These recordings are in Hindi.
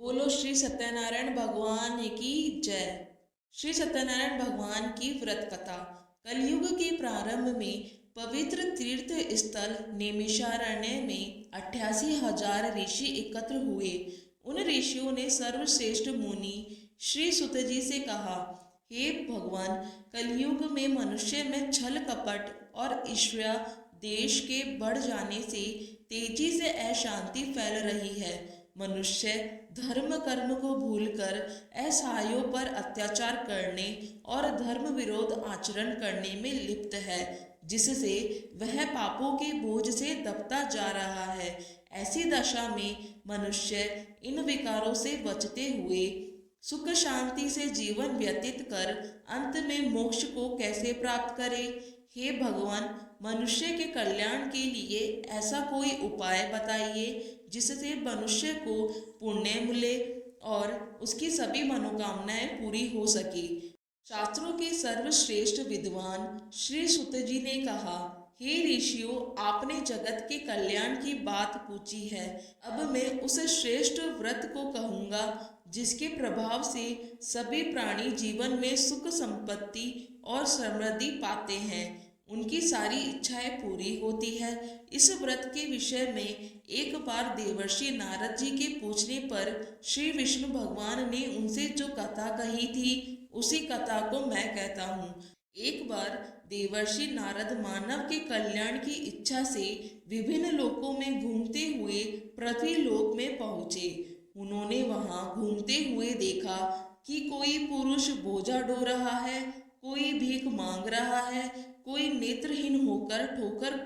बोलो श्री सत्यनारायण भगवान की जय। श्री सत्यनारायण भगवान की व्रत कथा। कलयुग के प्रारंभ में पवित्र तीर्थ स्थल नैमिषारण्य में 88,000 ऋषि एकत्र हुए। उन ऋषियों ने सर्वश्रेष्ठ मुनि श्री सुत जी से कहा, हे भगवान, कलयुग में मनुष्य में छल कपट और ईर्ष्या देश के बढ़ जाने से तेजी से अशांति फैल रही है। मनुष्य धर्म कर्म को भूलकर असहायों पर अत्याचार करने और धर्म विरोध आचरण करने में लिप्त है, जिससे वह पापों के बोझ से दबता जा रहा है। ऐसी दशा में मनुष्य इन विकारों से बचते हुए सुख शांति से जीवन व्यतीत कर अंत में मोक्ष को कैसे प्राप्त करे? हे भगवान, मनुष्य के कल्याण के लिए ऐसा कोई उपाय बताइए जिससे मनुष्य को पुण्य मिले और उसकी सभी मनोकामनाएं पूरी हो सके। शास्त्रों के सर्वश्रेष्ठ विद्वान श्री सुत जी ने कहा, हे ऋषियों, आपने जगत के कल्याण की बात पूछी है। अब मैं उस श्रेष्ठ व्रत को कहूँगा जिसके प्रभाव से सभी प्राणी जीवन में सुख संपत्ति और समृद्धि पाते हैं, उनकी सारी इच्छाएं पूरी होती है। इस व्रत के विषय में एक बार देवर्षि नारद जी के पूछने पर श्री विष्णु भगवान ने उनसे जो कथा कही थी उसी कथा को मैं कहता हूँ। एक बार देवर्षि नारद मानव के कल्याण की इच्छा से विभिन्न लोकों में घूमते हुए पृथ्वी लोक में पहुँचे। उन्होंने वहां घूमते हुए देखा कि कोई पुरुष बोझा ढो रहा है, कोई भीख मांग रहा है, कोई नेत्रहीन होकर ठोकर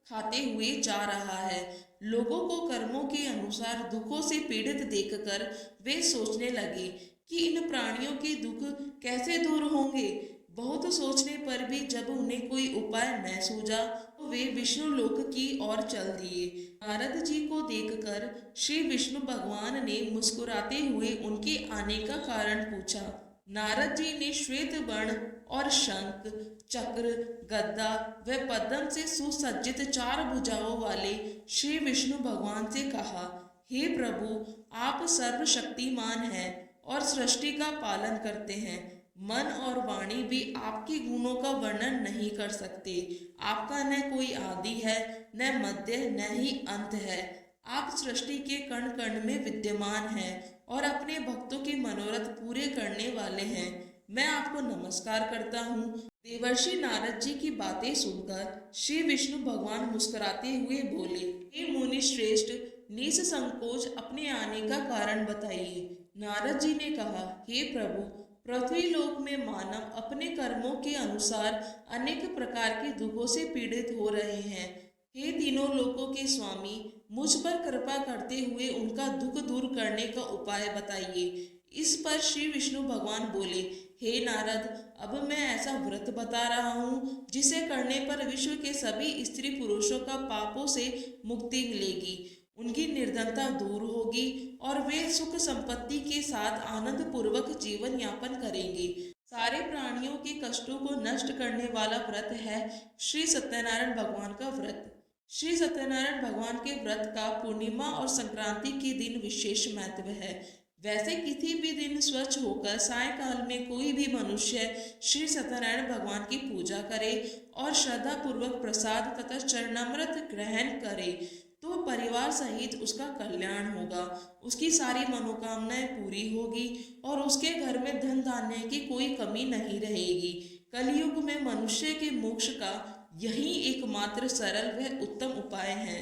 खाते हुए जा रहा है। लोगों को कर्मों के अनुसार दुखों से पीड़ित देखकर वे सोचने लगे कि इन प्राणियों के दुख कैसे दूर होंगे। बहुत सोचने पर भी जब उन्हें कोई उपाय न सूझा तो वे विष्णु लोक की ओर चल दिए। नारद जी को देखकर श्री विष्णु भगवान ने मुस्कुराते हुए उनके आने का कारण पूछा। नारद जी ने श्वेत वर्ण और शंख, चक्र, गदा व पद्म से सुसज्जित 4 भुजाओं वाले श्री विष्णु भगवान से कहा, हे प्रभु, आप सर्वशक्तिमान हैं और सृष्टि का पालन करते हैं। मन और वाणी भी आपके गुणों का वर्णन नहीं कर सकते। आपका न कोई आदि है, न मध्य, न ही अंत है। आप सृष्टि के कण कण में विद्यमान हैं और अपने भक्तों के मनोरथ पूरे करने वाले हैं। मैं आपको नमस्कार करता हूँ। देवर्षि नारद जी की बातें सुनकर श्री विष्णु भगवान मुस्कुराते हुए बोले, हे मुनि श्रेष्ठ, निसंकोच अपने आने का कारण बताइए। नारद जी ने कहा, हे प्रभु, पृथ्वी लोक में मानव अपने कर्मों के अनुसार अनेक प्रकार के दुखों से पीड़ित हो रहे हैं। हे तीनों लोकों के स्वामी, मुझ पर कृपा करते हुए उनका दुख दूर करने का उपाय बताइए। इस पर श्री विष्णु भगवान बोले, हे नारद, अब मैं ऐसा व्रत बता रहा हूँ जिसे करने पर विश्व के सभी स्त्री पुरुषों का पापों से मुक्ति मिलेगी, उनकी निर्धनता दूर होगी और वे सुख संपत्ति के साथ आनंद पूर्वक जीवन यापन करेंगे। सारे प्राणियों के कष्टों को नष्ट करने वाला व्रत है श्री सत्यनारायण भगवान का व्रत। श्री सत्यनारायण भगवान के व्रत का पूर्णिमा और संक्रांति के दिन विशेष महत्व है। वैसे किसी भी दिन स्वच्छ होकर सायंकाल में कोई भी मनुष्य श्री सत्यनारायण भगवान की पूजा करे और श्रद्धा पूर्वक प्रसाद तथा चरणामृत ग्रहण करे तो परिवार सहित उसका कल्याण होगा, उसकी सारी मनोकामनाएं पूरी होगी और उसके घर में धन धान्य की कोई कमी नहीं रहेगी। कलयुग में मनुष्य के मोक्ष का यही एकमात्र सरल व उत्तम उपाय है।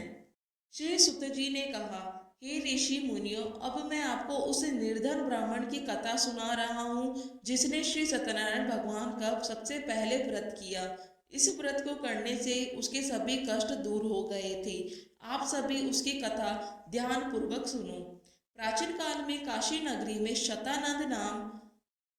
श्री सुत जी ने कहा, हे ऋषि मुनियों, अब मैं आपको उस निर्धन ब्राह्मण की कथा सुना रहा हूँ जिसने श्री सत्यनारायण भगवान का सबसे पहले व्रत किया। इस व्रत को करने से उसके सभी कष्ट दूर हो गए थे। आप सभी उसकी कथा ध्यान पूर्वक सुनो। प्राचीन काल में काशी नगरी में शतानंद नाम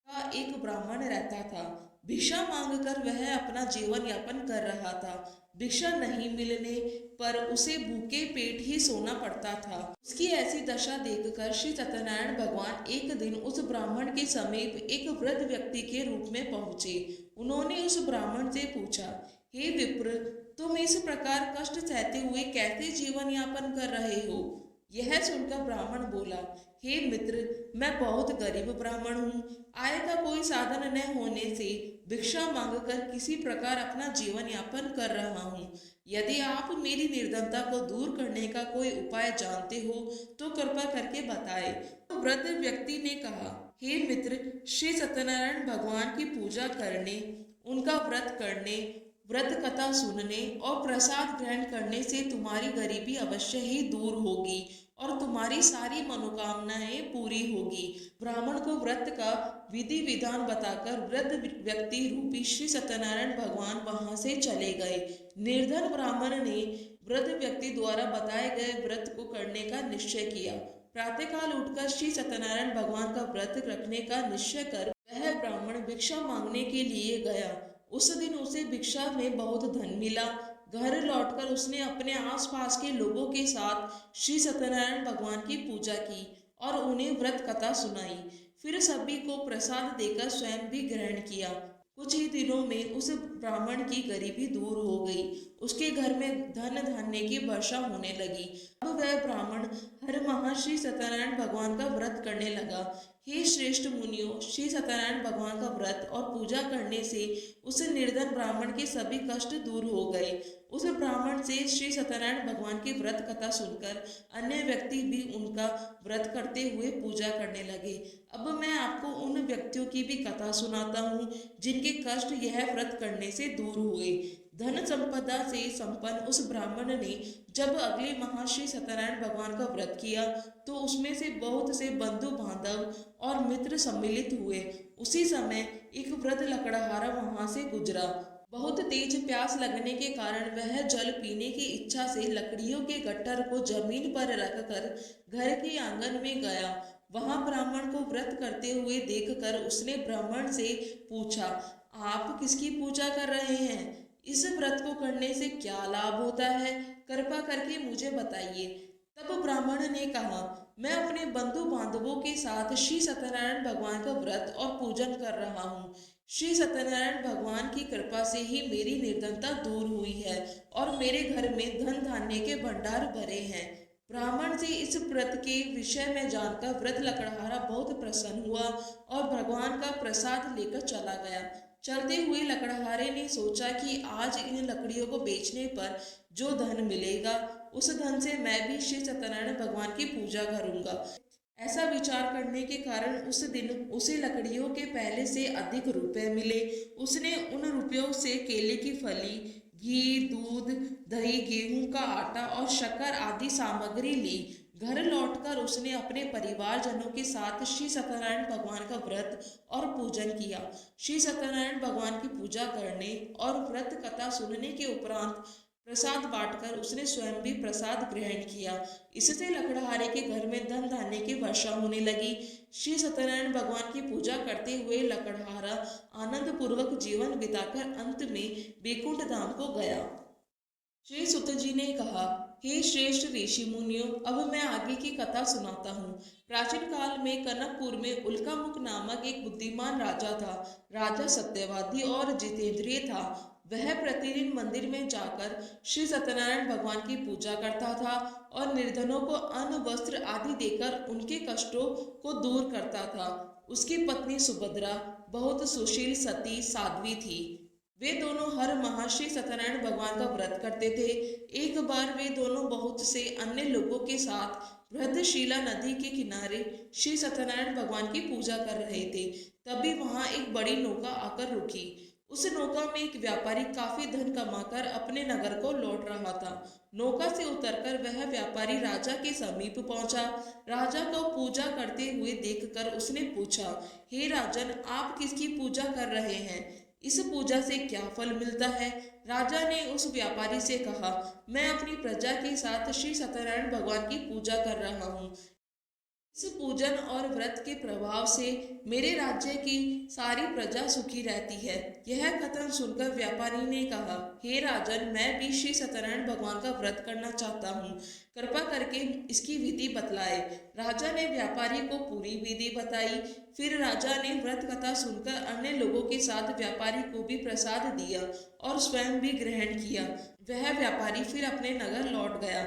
का एक ब्राह्मण रहता था। भिक्षा मांगकर वह अपना जीवन यापन कर रहा था। भिक्षा नहीं मिलने पर उसे भूखे पेट ही सोना पड़ता था। उसकी ऐसी दशा देखकर श्री सत्यनारायण भगवान एक दिन उस ब्राह्मण के समीप एक वृद्ध व्यक्ति के रूप में पहुंचे। उन्होंने उस ब्राह्मण से पूछा, हे विप्र, तुम इस प्रकार कष्ट सहते हुए कैसे जीवन यापन कर रहे हो? यह सुनकर ब्राह्मण बोला, हे मित्र, मैं बहुत गरीब ब्राह्मण हूँ। आय का कोई साधन न होने से भिक्षा मांगकर किसी प्रकार अपना जीवन यापन कर रहा हूँ। यदि आप मेरी निर्धनता को दूर करने का कोई उपाय जानते हो तो कृपा करके बताएं। तो वृद्ध व्यक्ति ने कहा, हे मित्र, श्री सत्यनारायण भगवान की पूजा करने, उनका व्रत करने, व्रत कथा सुनने और प्रसाद ग्रहण करने से तुम्हारी गरीबी अवश्य ही दूर होगी और तुम्हारी सारी मनोकामनाएं पूरी होगी। ब्राह्मण को व्रत का विधि विधान बताकर वृद्ध व्यक्ति रूपी श्री सत्यनारायण भगवान वहां से चले गए। निर्धन ब्राह्मण ने वृद्ध व्यक्ति द्वारा बताए गए व्रत को करने का निश्चय किया। प्रातःकाल उठकर श्री सत्यनारायण भगवान का व्रत रखने का निश्चय कर वह ब्राह्मण भिक्षा मांगने के लिए गया। उस दिन उसे भिक्षा में बहुत धन मिला। घर लौटकर उसने अपने आसपास के लोगों के साथ श्री सत्यनारायण भगवान की पूजा की और उन्हें व्रत कथा सुनाई। फिर सभी को प्रसाद देकर स्वयं भी ग्रहण किया। कुछ ही दिनों में उस ब्राह्मण की गरीबी दूर हो गई। उसके घर में धन धान्य की वर्षा होने लगी। अब वह ब्राह्मण हर माह श्री सत्यनारायण भगवान का व्रत करने लगा। हे श्रेष्ठ मुनियों, श्री सत्यनारायण भगवान का व्रत और पूजा करने से उस निर्धन ब्राह्मण के सभी कष्ट दूर हो गए। उस ब्राह्मण से श्री सत्यनारायण भगवान की व्रत कथा सुनकर अन्य व्यक्ति भी उनका व्रत करते हुए पूजा करने लगे। अब मैं आपको उन व्यक्तियों की भी कथा सुनाता हूँ जिनके कष्ट यह व्रत करने से दूर हुए। धन संपदा से संपन्न उस ब्राह्मण ने जब अगले माह श्री सत्यनारायण भगवान का व्रत किया तो उसमें से बहुत से बंधु बांधव और मित्र सम्मिलित हुए। उसी समय एक वृद्ध लकड़हारा वहां से गुजरा। बहुत तेज प्यास लगने के कारण वह जल पीने की इच्छा से लकड़ियों के गट्ठर को जमीन पर रखकर घर के आंगन में गया। वहां ब्राह्मण को व्रत करते हुए देखकर उसने ब्राह्मण से पूछा, आप किसकी पूजा कर रहे हैं? इस व्रत को करने से क्या लाभ होता है? कृपा करके मुझे बताइए। तब ब्राह्मण ने कहा, मैं अपने बंधु बांधवों के साथ श्री सत्यनारायण भगवान का व्रत और पूजन कर रहा हूँ। श्री सत्यनारायण भगवान की कृपा से ही मेरी निर्धनता दूर हुई है और मेरे घर में धन धान्य के भंडार भरे हैं। ब्राह्मण से इस व्रत के विषय में जानकर वृद्ध लकड़हारा बहुत प्रसन्न हुआ और भगवान का प्रसाद लेकर चला गया। चलते हुए लकड़हारे ने सोचा कि आज इन लकड़ियों को बेचने पर जो धन मिलेगा उस धन से मैं भी श्री सत्यनारायण भगवान की पूजा करूंगा। ऐसा विचार करने के कारण उस दिन उसे लकड़ियों के पहले से अधिक रुपए मिले। उसने उन रुपयों से केले की फली, घी, दूध, दही, गेहूं का आटा और शक्कर आदि सामग्री ली। घर लौटकर उसने अपने परिवारजनों के साथ श्री सत्यनारायण भगवान का व्रत और पूजन किया। श्री सत्यनारायण भगवान की पूजा करने और व्रत कथा सुनने के उपरांत प्रसाद बांटकर उसने स्वयं भी प्रसाद ग्रहण किया। इससे लकड़हारे के घर में धन धान्य की वर्षा होने लगी। श्री सत्यनारायण भगवान की पूजा करते हुए लकड़हारा आनंद पूर्वक जीवन बिताकर अंत में बैकुंठ धाम को गया। श्री सुत जी ने कहा, हे श्रेष्ठ ऋषि मुनियों, अब मैं आगे की कथा सुनाता हूँ। प्राचीन काल में कनकपुर में उल्कामुख नामक एक बुद्धिमान राजा था। राजा सत्यवादी और जितेंद्रिय था। वह प्रतिदिन मंदिर में जाकर श्री सत्यनारायण भगवान की पूजा करता था और निर्धनों को अन्न, वस्त्र आदि देकर उनके कष्टों को दूर करता था। उसकी पत्नी सुभद्रा बहुत सुशील, सती, साध्वी थी। वे दोनों हर माह श्री सत्यनारायण भगवान का व्रत करते थे। एक बार वे दोनों बहुत से अन्य लोगों के साथ बृहदशिला नदी के किनारे श्री सत्यनारायण भगवान की पूजा कर रहे थे। तभी वहां एक बड़ी नौका आकर रुकी। उस नौका में एक व्यापारी काफी धन कमाकर अपने नगर को लौट रहा था। नौका से उतरकर वह व्यापारी राजा के समीप पहुंचा। राजा को पूजा करते हुए देखकर उसने पूछा, हे राजन, आप किसकी पूजा कर रहे हैं? इस पूजा से क्या फल मिलता है? राजा ने उस व्यापारी से कहा, मैं अपनी प्रजा के साथ श्री सत्यनारायण भगवान की पूजा कर रहा हूँ। इस पूजन और व्रत के प्रभाव से मेरे राज्य की सारी प्रजा सुखी रहती है। यह कथन सुनकर व्यापारी ने कहा, हे राजन, मैं भी श्री सत्यनारायण भगवान का व्रत करना चाहता हूँ। कृपा करके इसकी विधि बतलाए। राजा ने व्यापारी को पूरी विधि बताई। फिर राजा ने व्रत कथा सुनकर अन्य लोगों के साथ व्यापारी को भी प्रसाद दिया और स्वयं भी ग्रहण किया। वह व्यापारी फिर अपने नगर लौट गया।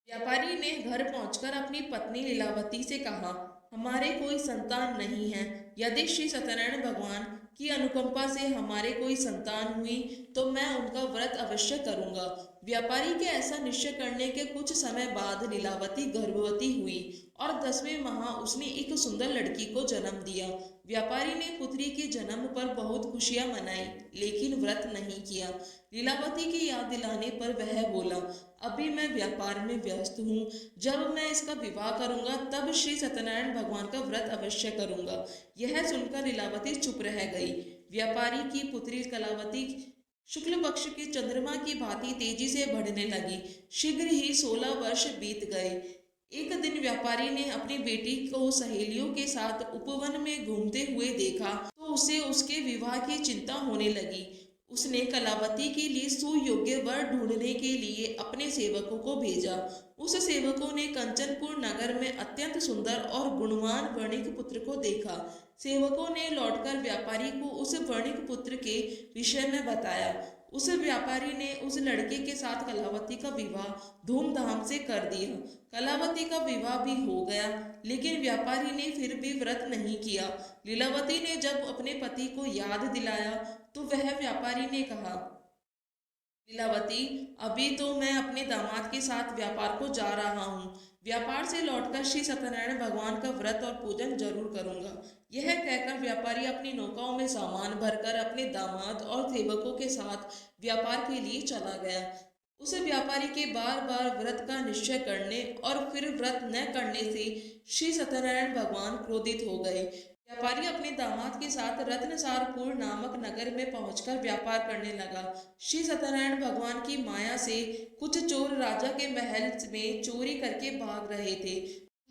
व्यापारी ने घर पहुंचकर अपनी पत्नी लीलावती से कहा, हमारे कोई संतान नहीं है। यदि श्री सत्यनारायण भगवान की अनुकंपा से हमारे कोई संतान हुई तो मैं उनका व्रत अवश्य करूंगा। व्यापारी के ऐसा निश्चय करने के कुछ समय बाद लीलावती गर्भवती हुई और 10वें माह उसने एक सुंदर लड़की को जन्म दिया। व्यापारी ने पुत्री के जन्म पर बहुत खुशियां मनाई, लेकिन व्रत नहीं किया। लीलावती की याद दिलाने पर वह बोला, अभी मैं व्यापार में व्यस्त हूँ। जब मैं इसका विवाह करूंगा तब श्री सत्यनारायण भगवान का व्रत अवश्य करूंगा। यह सुनकर लीलावती चुप रह गई। व्यापारी की पुत्री कलावती शुक्ल पक्ष के चंद्रमा की भांति तेजी से बढ़ने लगी। शीघ्र ही 16 वर्ष बीत गए। एक दिन व्यापारी ने अपनी बेटी को सहेलियों के साथ उपवन में घूमते हुए देखा तो उसे उसके विवाह की चिंता होने लगी। उसने कलावती के लिए सुयोग्य वर ढूंढने के लिए अपने सेवकों को भेजा। उस सेवकों ने कंचनपुर नगर में अत्यंत सुंदर और गुणवान वणिक पुत्र को देखा। सेवकों ने लौटकर व्यापारी को उस वणिक पुत्र के विषय में बताया। उस व्यापारी ने उस लड़के के साथ कलावती का विवाह धूमधाम से कर दिया। कलावती का विवाह भी हो गया, लेकिन व्यापारी ने फिर भी व्रत नहीं किया। लीलावती ने जब अपने पति को याद दिलाया तो वह व्यापारी ने कहा, लीलावती, अभी तो मैं अपने दामाद के साथ व्यापार को जा रहा हूँ। व्यापार से लौटकर श्री सत्यनारायण भगवान का व्रत और पूजन जरूर करूंगा। यह कहकर व्यापारी अपनी नौकाओं में सामान भरकर अपने दामाद और सेवकों के साथ व्यापार के लिए चला गया। उस व्यापारी के बार बार व्रत का निश्चय करने और फिर व्रत न करने से श्री सत्यनारायण भगवान क्रोधित हो गए। व्यापारी अपने दामाद के साथ रत्नसारपुर नामक नगर में पहुंचकर व्यापार करने लगा। श्री सत्यनारायण भगवान की माया से कुछ चोर राजा के महल में चोरी करके भाग रहे थे।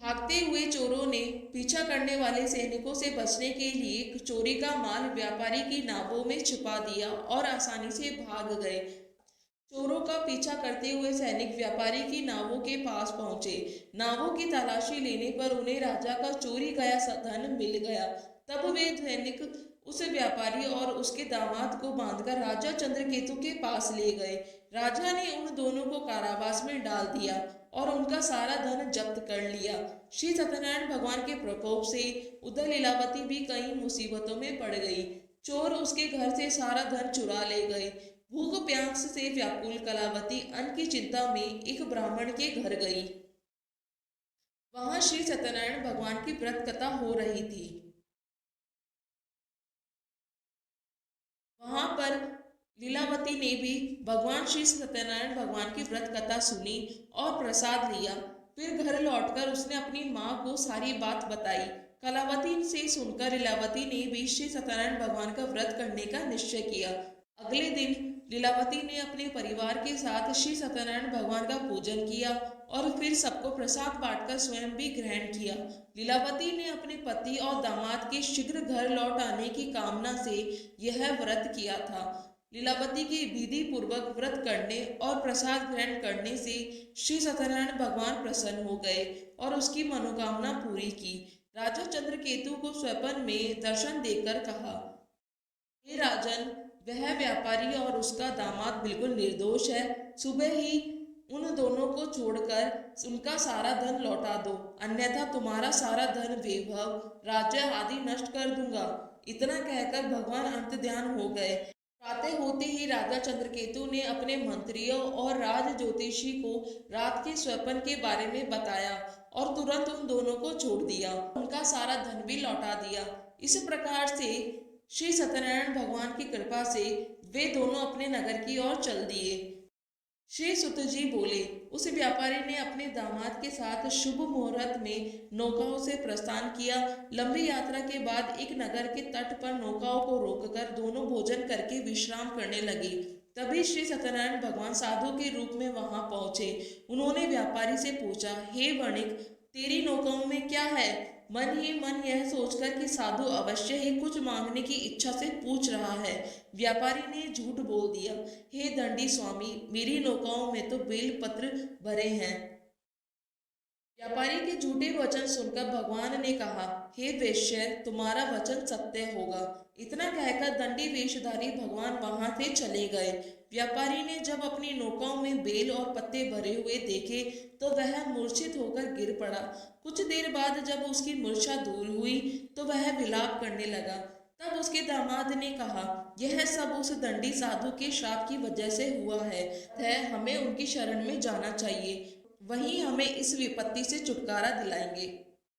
भागते हुए चोरों ने पीछा करने वाले सैनिकों से बचने के लिए चोरी का माल व्यापारी की नावों में छिपा दिया और आसानी से भाग गए। चोरों का पीछा करते हुए सैनिक व्यापारी की नावों के पास पहुंचे। नावों की तलाशी लेने पर उन्हें राजा का चोरी गया धन मिल गया। तब वे सैनिक उस व्यापारी और उसके दामाद को बांधकर राजा चंद्रकेतु के पास ले गए। राजा ने उन दोनों को कारावास में डाल दिया और उनका सारा धन जब्त कर लिया। श्री सत्यनारायण भगवान के प्रकोप से उधर लीलावती भी कई मुसीबतों में पड़ गई। चोर उसके घर से सारा धन चुरा ले गए। भूख प्यास से व्याकुल कलावती अन्न की चिंता में एक ब्राह्मण के घर गई। वहां श्री सत्यनारायण भगवान की व्रत कथा हो रही थी। वहां पर लीलावती ने भी भगवान श्री सत्यनारायण भगवान की व्रत कथा सुनी और प्रसाद लिया। फिर घर लौटकर उसने अपनी माँ को सारी बात बताई। कलावती से सुनकर लीलावती ने भी श्री सत्यनारायण भगवान का व्रत करने का निश्चय किया। अगले दिन लीलावती ने अपने परिवार के साथ श्री सत्यनारायण भगवान का पूजन किया और फिर सबको प्रसाद बांटकर स्वयं भी ग्रहण किया। लीलावती ने अपने पति और दामाद के शीघ्र घर लौट आने की कामना से यह व्रत किया था। लीलावती के विधि पूर्वक व्रत करने और प्रसाद ग्रहण करने से श्री सत्यनारायण भगवान प्रसन्न हो गए और उसकी मनोकामना पूरी की। राजा चंद्रकेतु को स्वप्न में दर्शन देकर कहा, हे राजन, वह व्यापारी और उसका दामाद बिल्कुल निर्दोष है। सुबह ही उन दोनों को छोड़कर उनका सारा धन लौटा दो, अन्यथा तुम्हारा सारा धन, वैभव, राज्य आदि नष्ट कर दूंगा। इतना कहकर भगवान अंत ध्यान हो गए। प्रातः होते ही राजा चंद्रकेतु ने अपने मंत्रियों और राज ज्योतिषी को रात के स्वप्न के बारे में बताया और तुरंत उन दोनों को छोड़ दिया। उनका सारा धन भी लौटा दिया। इस प्रकार से श्री सत्यनारायण भगवान की कृपा से वे दोनों अपने नगर की ओर चल दिए। श्री सुत जी बोले, उस व्यापारी ने अपने दामाद के साथ शुभ मुहूर्त में नौकाओं से प्रस्थान किया। लंबी यात्रा के बाद एक नगर के तट पर नौकाओं को रोककर दोनों भोजन करके विश्राम करने लगे। तभी श्री सत्यनारायण भगवान साधु के रूप में वहां पहुंचे। उन्होंने व्यापारी से पूछा, हे वणिक, तेरी नौकाओं में क्या है? मन ही मन यह सोचकर कि साधु अवश्य ही कुछ मांगने की इच्छा से पूछ रहा है, व्यापारी ने झूठ बोल दिया, हे दंडी स्वामी, मेरी नौकाओं में तो बेल पत्र भरे हैं। व्यापारी के झूठे वचन सुनकर भगवान ने कहा, हे वेश्या, तुम्हारा वचन सत्य होगा। इतना कहकर दंडी वेशधारी भगवान वहां से चले गए। व्यापारी ने जब अपनी नौकाओं में बेल और पत्ते भरे हुए देखे तो वह मूर्छित होकर गिर पड़ा। कुछ देर बाद जब उसकी मूर्छा दूर हुई तो वह विलाप करने लगा। तब उसके दामाद ने कहा, यह सब उस दंडी साधु के श्राप की वजह से हुआ है हमें उनकी शरण में जाना चाहिए, वहीं हमें इस विपत्ति से छुटकारा दिलाएंगे।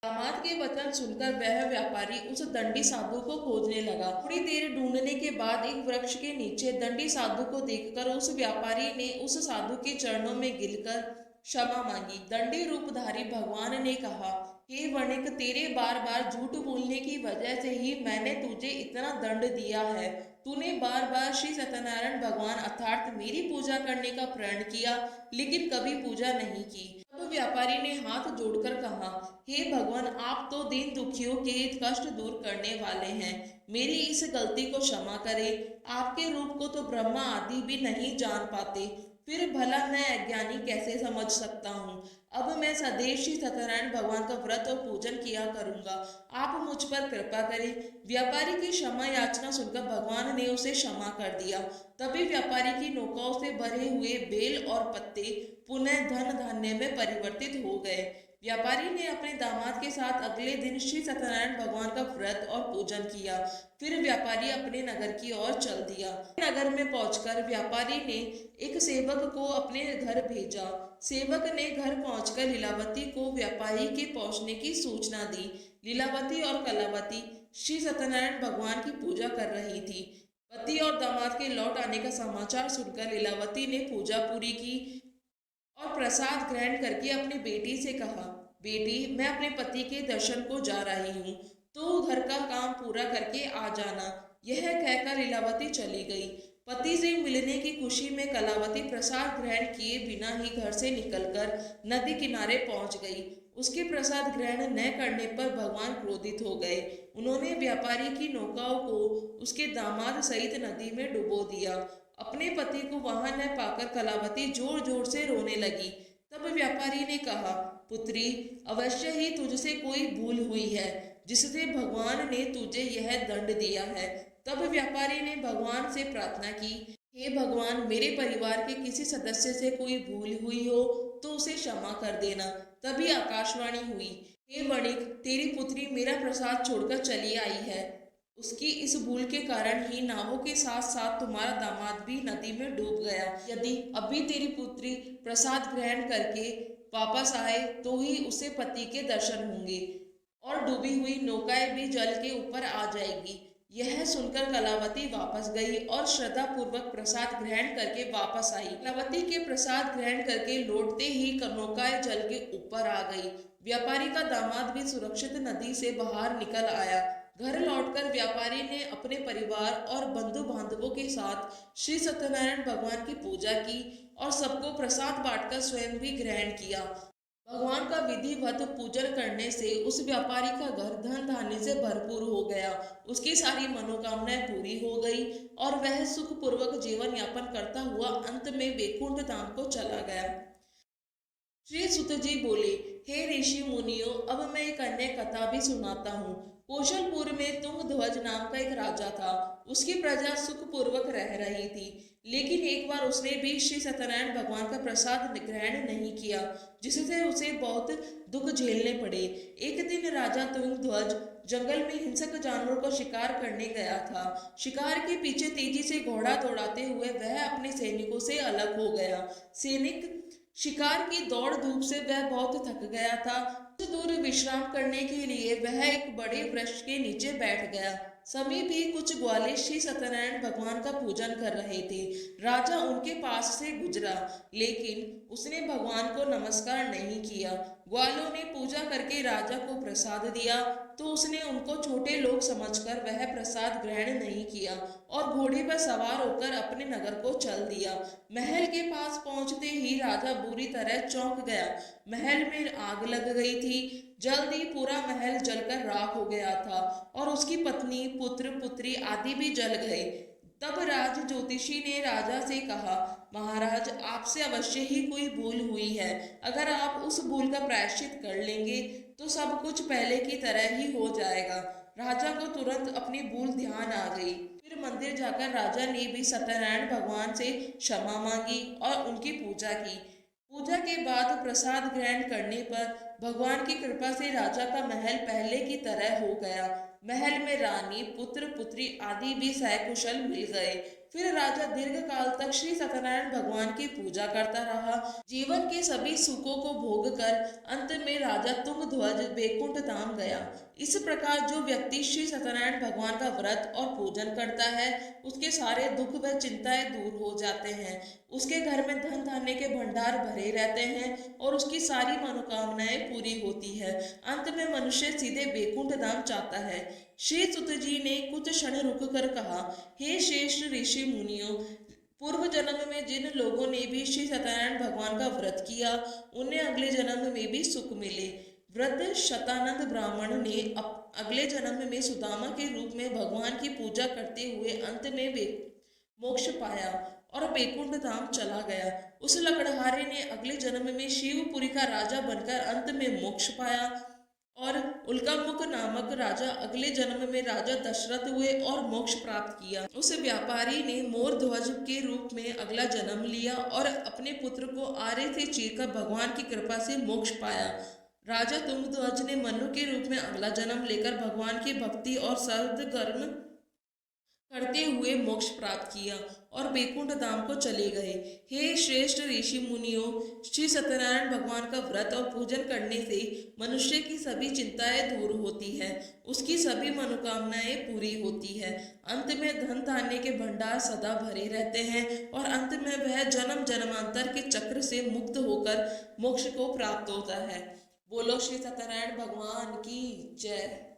दामाद के वचन सुनकर वह व्यापारी उस दंडी साधु को खोजने लगा। थोड़ी देर ढूंढने के बाद एक वृक्ष के नीचे दंडी साधु को देखकर उस व्यापारी ने उस साधु के चरणों में गिरकर क्षमा मांगी। दंडी रूपधारी भगवान ने कहा, हे वणिक, तेरे बार बार झूठ बोलने की वजह से ही मैंने तुझे इतना दंड दिया है। तूने बार बार श्री सत्यनारायण भगवान अर्थात मेरी पूजा करने का प्रण किया, लेकिन कभी पूजा नहीं की। तब व्यापारी ने हाथ जोड़कर कहा, हे भगवान, आप तो दीन दुखियों के कष्ट दूर करने वाले हैं, मेरी इस गलती को क्षमा करें। आपके रूप को तो ब्रह्मा आदि भी नहीं जान पाते, फिर भला मैं अज्ञानी कैसे समझ सकता हूँ। अब मैं सदैव श्री सत्यनारायण भगवान का व्रत और पूजन किया करूंगा, आप मुझ पर कृपा करें। व्यापारी की क्षमा याचना सुनकर भगवान ने उसे क्षमा कर दिया। तभी व्यापारी की नौकाओं से भरे हुए बेल और पत्ते पुनः धन धान्य में परिवर्तित हो गए। व्यापारी ने अपने दामाद के साथ अगले दिन श्री सत्यनारायण भगवान का व्रत और पूजन किया। फिर व्यापारी अपने नगर की ओर चल दिया। नगर में पहुंचकर व्यापारी ने एक सेवक को अपने घर भेजा। सेवक ने घर पहुंचकर लीलावती को व्यापारी के पहुंचने की सूचना दी। लीलावती और कलावती श्री सत्यनारायण भगवान की पूजा कर रही थी। पति और दामाद के लौट आने का समाचार सुनकर लीलावती ने पूजा पूरी की और प्रसाद ग्रहण करके अपनी बेटी से कहा, बेटी, मैं अपने पति के दर्शन को जा रही हूँ, तो घर का काम पूरा करके आ जाना। यह कहकर लीलावती चली गई। पति से मिलने की खुशी में कलावती प्रसाद ग्रहण किए बिना ही घर से निकलकर नदी किनारे पहुंच गई। उसके प्रसाद ग्रहण न करने पर भगवान क्रोधित हो गए। उन्होंने व्यापारी की नौकाओं को उसके दामाद सहित नदी में डुबो दिया। अपने पति को वहां न पाकर कलावती जोर जोर से रोने लगी। तब व्यापारी ने कहा, पुत्री, अवश्य ही तुझसे कोई भूल हुई है जिससे भगवान ने तुझे यह दंड दिया है। तब व्यापारी ने भगवान से प्रार्थना की, हे भगवान, मेरे परिवार के किसी सदस्य से कोई भूल हुई हो तो उसे क्षमा कर देना। तभी आकाशवाणी हुई, हे वणिक, तेरी पुत्री मेरा प्रसाद छोड़कर चली आई है। उसकी इस भूल के कारण ही नावों के साथ साथ तुम्हारा दामाद भी नदी में डूब गया। यदि अभी तेरी पुत्री प्रसाद ग्रहण करके वापस आए तो ही उसे पति के दर्शन होंगे और डूबी हुई नौकाएं भी जल के ऊपर आ जाएगी। यह सुनकर कलावती वापस गई और श्रद्धा पूर्वक प्रसाद ग्रहण करके वापस आई। कलावती के प्रसाद ग्रहण करके लौटते ही नौकाएं जल के ऊपर आ गई। व्यापारी का दामाद भी सुरक्षित नदी से बाहर निकल आया। घर लौटकर व्यापारी ने अपने परिवार और बंधु बांधवों के साथ श्री सत्यनारायण भगवान की पूजा की और सबको प्रसाद बांटकर स्वयं भी ग्रहण किया। भगवान का विधिवत पूजन करने से उस व्यापारी का घर धन धान्य से भरपूर हो गया। उसकी सारी मनोकामनाएं पूरी हो गई और वह सुखपूर्वक जीवन यापन करता हुआ अंत में वैकुंठ धाम को चला गया। श्री सुत जी बोले, हे ऋषि मुनियों, अब मैं एक अन्य कथा भी सुनाता हूँ। कौशलपुर में तुंगध्वज नाम का एक राजा था। उसकी प्रजा सुखपूर्वक रह रही थी, लेकिन एक बार उसने भी श्री सत्यनारायण भगवान का प्रसाद ग्रहण नहीं किया, जिससे उसे बहुत दुख झेलने पड़े। एक दिन राजा तुंगध्वज जंगल में हिंसक जानवरों को शिकार करने गया था। शिकार के पीछे तेजी से घोड़ा दौड़ाते हुए वह अपने सैनिकों से अलग हो गया। सैनिक शिकार की दौड़ धूप से वह बहुत थक गया था। कुछ दूर विश्राम करने के लिए वह एक बड़े वृक्ष के नीचे बैठ गया। समीप ही कुछ ग्वाले श्री सत्यनारायण भगवान का पूजन कर रहे थे। राजा उनके पास से गुजरा, लेकिन उसने भगवान को नमस्कार नहीं किया। ग्वालों ने पूजा करके राजा को प्रसाद दिया तो उसने उनको छोटे लोग समझकर वह प्रसाद ग्रहण नहीं किया और घोड़े पर सवार होकर अपने नगर को चल दिया। महल के पास पहुंचते ही राजा बुरी तरह चौंक गया। महल में आग लग गई थी। जल्द ही पूरा महल जलकर राख हो गया था और उसकी पत्नी, पुत्र, पुत्री आदि भी जल गए। तब राज ज्योतिषी ने राजा से कहा, महाराज, आपसे अवश्य ही कोई भूल हुई है। अगर आप उस भूल का प्रायश्चित कर लेंगे तो सब कुछ पहले की तरह ही हो जाएगा। राजा को तुरंत अपनी भूल ध्यान आ गई। फिर मंदिर जाकर राजा ने भी सत्यनारायण भगवान से क्षमा मांगी और उनकी पूजा की। पूजा के बाद प्रसाद ग्रहण करने पर भगवान की कृपा से राजा का महल पहले की तरह हो गया। महल में रानी, पुत्र, पुत्री आदि भी सकुशल मिल गए। फिर राजा दीर्घ काल तक श्री सत्यनारायण भगवान की पूजा करता रहा। जीवन के सभी सुखों को भोग कर अंत में राजा तुंगध्वज बैकुंठ धाम गया। इस प्रकार जो व्यक्ति श्री सत्यनारायण भगवान का व्रत और पूजन करता है, उसके सारे दुख व चिंताएं दूर हो जाते हैं। उसके घर में धन धान्य के भंडार भरे रहते हैं और उसकी सारी मनोकामनाएं पूरी होती है। अंत में मनुष्य सीधे बैकुंठ धाम चाहता है। श्री सुत जी ने कुछ क्षण रुक कर कहा, हे श्रेष्ठ ऋषि मुनियों, पूर्व जन्म में जिन लोगों ने भी श्री सत्यनारायण भगवान का व्रत किया, उन्हें अगले जन्म में भी सुख मिले। वृद्ध शतानंद ब्राह्मण ने अगले जन्म में सुदामा के रूप में भगवान की पूजा करते हुए अंत में मोक्ष पाया और बैकुंठ धाम चला गया। उस लकड़हारे ने अगले जन्म में शिवपुरी का राजा बनकर अंत में मोक्ष पाया और उल्कामुख नामक राजा अगले जन्म में राजा दशरथ हुए और मोक्ष प्राप्त किया। उस व्यापारी ने मोर ध्वज के रूप में अगला जन्म लिया और अपने पुत्र को आरे से चीरकर भगवान की कृपा से मोक्ष पाया। राजा तुंगध्वज ने मनु के रूप में अगला जन्म लेकर भगवान की भक्ति और सद्कर्म करते हुए मोक्ष प्राप्त किया और बैकुंठ धाम को चले गए। हे श्रेष्ठ ऋषि मुनियों, श्री सत्यनारायण भगवान का व्रत और पूजन करने से मनुष्य की सभी चिंताएं दूर होती है, उसकी सभी मनोकामनाएं पूरी होती है। अंत में धन धान्य के भंडार सदा भरे रहते हैं और अंत में वह जन्म जन्मांतर के चक्र से मुक्त होकर मोक्ष को प्राप्त होता है। बोलो श्री सत्यनारायण भगवान की जय।